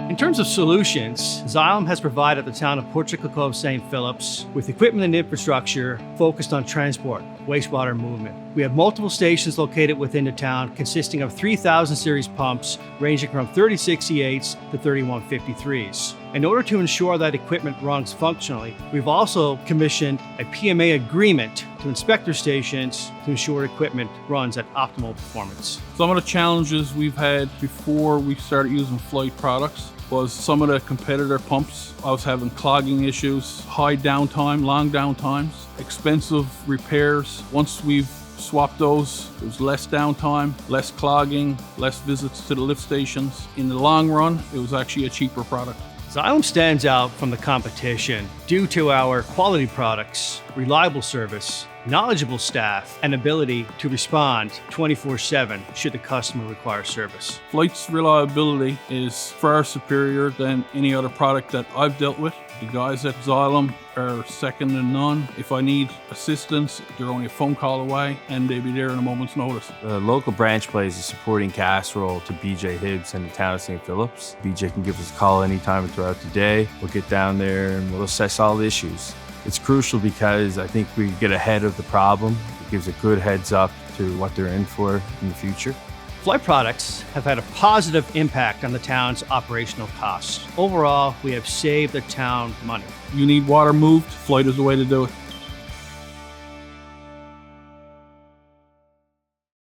In terms of solutions, Xylem has provided the town of Portugal Cove-St. Phillips with equipment and infrastructure focused on transport, wastewater movement. We have multiple stations located within the town consisting of 3000 series pumps ranging from 36E8s to 3153s. In order to ensure that equipment runs functionally, we've also commissioned a PMA agreement to inspect their stations to ensure equipment runs at optimal performance. Some of the challenges we've had before we started using Flygt products was some of the competitor pumps. I was having clogging issues, high downtime, long downtimes, expensive repairs. Once we've swapped those, there was less downtime, less clogging, less visits to the lift stations. In the long run, it was actually a cheaper product. Xylem stands out from the competition due to our quality products, reliable service, knowledgeable staff, and ability to respond 24/7 should the customer require service. Flygt's reliability is far superior than any other product that I've dealt with. The guys at Xylem are second to none. If I need assistance, they're only a phone call away, and they'll be there in a moment's notice. The local branch plays a supporting cast role to BJ Hibbs and the town of St. Phillips. BJ can give us a call anytime throughout the day. We'll get down there and we'll assess all the issues. It's crucial because I think we get ahead of the problem. It gives a good heads up to what they're in for in the future. Flygt products have had a positive impact on the town's operational costs. Overall, we have saved the town money. You need water moved, Flygt is the way to do it.